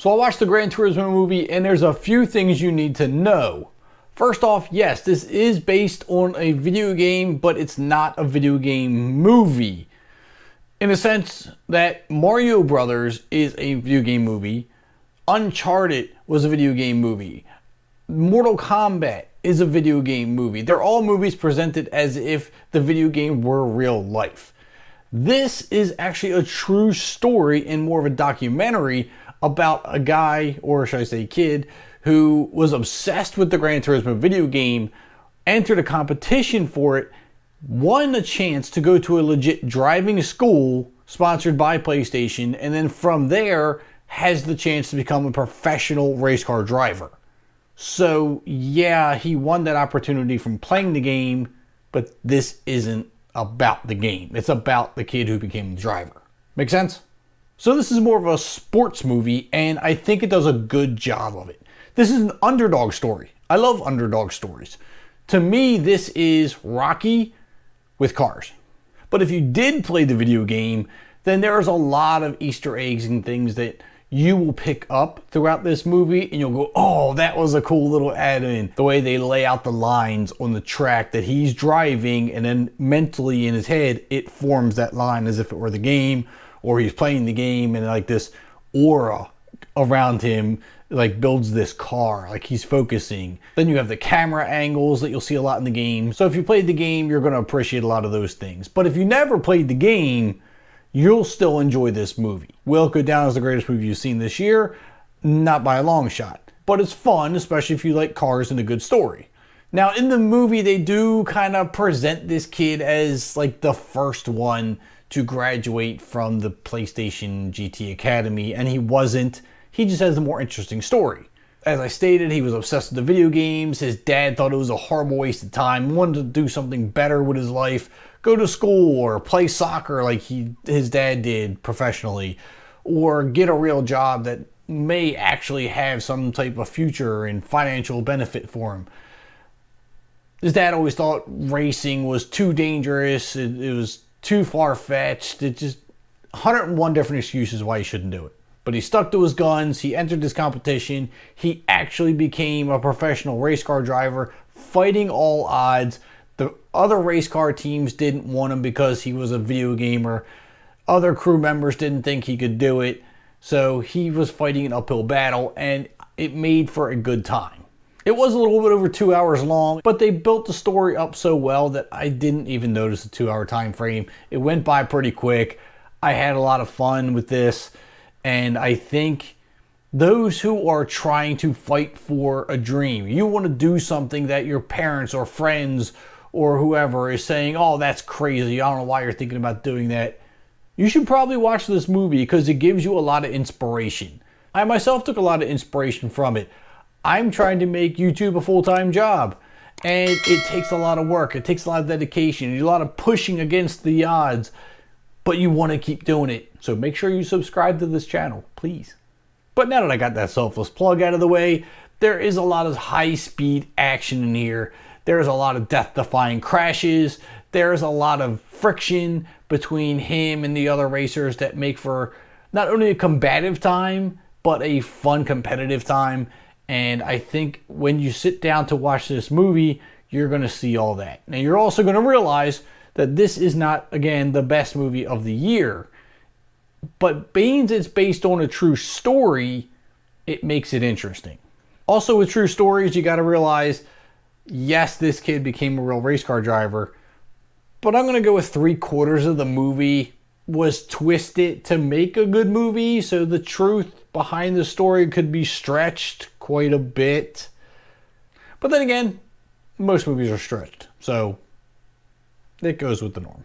So I watched the Gran Turismo movie, and there's a few things you need to know. First off, yes, this is based on a video game, but it's not a video game movie. In a sense that Mario Brothers is a video game movie, Uncharted was a video game movie, Mortal Kombat is a video game movie. They're all movies presented as if the video game were real life. This is actually a true story and more of a documentary about a guy, or should I say kid, who was obsessed with the Gran Turismo video game, entered a competition for it, won a chance to go to a legit driving school sponsored by PlayStation, and then from there has the chance to become a professional race car driver. So yeah, he won that opportunity from playing the game, but this isn't about the game. It's about the kid who became a driver. Make sense? So this is more of a sports movie, and I think it does a good job of it. This is an underdog story. I love underdog stories. To me, this is Rocky with cars. But if you did play the video game, then there's a lot of Easter eggs and things that you will pick up throughout this movie, and you'll go, oh, that was a cool little add-in. The way they lay out the lines on the track that he's driving, and then mentally in his head, it forms that line as if it were the game, or he's playing the game, and like this aura around him like builds this car, like he's focusing. Then you have the camera angles that you'll see a lot in the game. So if you played the game, you're going to appreciate a lot of those things. But if you never played the game, you'll still enjoy this movie. Will it go down as the greatest movie you've seen this year? Not by a long shot. But it's fun, especially if you like cars and a good story. Now in the movie, they do kind of present this kid as like the first one to graduate from the PlayStation GT Academy, and he wasn't. He just has a more interesting story. As I stated, he was obsessed with the video games. His dad thought it was a horrible waste of time, wanted to do something better with his life, go to school or play soccer like his dad did professionally, or get a real job that may actually have some type of future and financial benefit for him. His dad always thought racing was too dangerous, it was too far-fetched, it just 101 different excuses why he shouldn't do it. But he stuck to his guns, he entered this competition, he actually became a professional race car driver, fighting all odds. The other race car teams didn't want him because he was a video gamer. Other crew members didn't think he could do it. So he was fighting an uphill battle, and it made for a good time. It was a little bit over 2 hours long, but they built the story up so well that I didn't even notice the 2 hour time frame. It went by pretty quick. I had a lot of fun with this, and I think those who are trying to fight for a dream, you want to do something that your parents or friends or whoever is saying, oh, that's crazy, I don't know why you're thinking about doing that. You should probably watch this movie because it gives you a lot of inspiration. I myself took a lot of inspiration from it. I'm trying to make YouTube a full-time job, and it takes a lot of work. It takes a lot of dedication, a lot of pushing against the odds, but you want to keep doing it. So make sure you subscribe to this channel, please. But now that I got that selfless plug out of the way, there is a lot of high-speed action in here. There's a lot of death-defying crashes. There's a lot of friction between him and the other racers that make for not only a combative time, but a fun competitive time. And I think when you sit down to watch this movie, you're going to see all that. Now you're also going to realize that this is not, again, the best movie of the year. But being it's based on a true story, it makes it interesting. Also with true stories, you got to realize, yes, this kid became a real race car driver, but I'm going to go with 3/4 of the movie was twisted to make a good movie, so the truth behind the story could be stretched quite a bit. But then again, most movies are stretched, so it goes with the norm.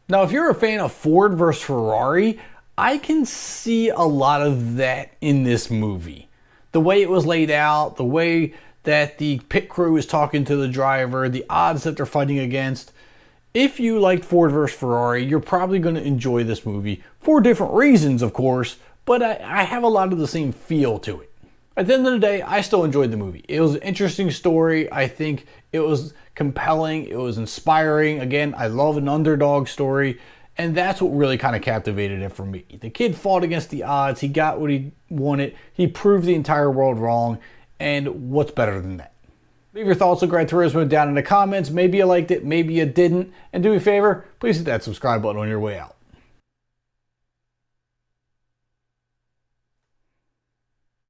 Now, if you're a fan of Ford versus Ferrari, I can see a lot of that in this movie. The way it was laid out, the way that the pit crew is talking to the driver, the odds that they're fighting against. If you liked Ford vs. Ferrari, you're probably going to enjoy this movie for different reasons, of course, but I have a lot of the same feel to it. At the end of the day, I still enjoyed the movie. It was an interesting story. I think it was compelling. It was inspiring. Again, I love an underdog story, And that's what really kind of captivated it for me. The kid fought against the odds. He got what he wanted. He proved the entire world wrong. And what's better than that? Leave your thoughts on Gran Turismo down in the comments. Maybe you liked it, maybe you didn't. And do me a favor, please hit that subscribe button on your way out.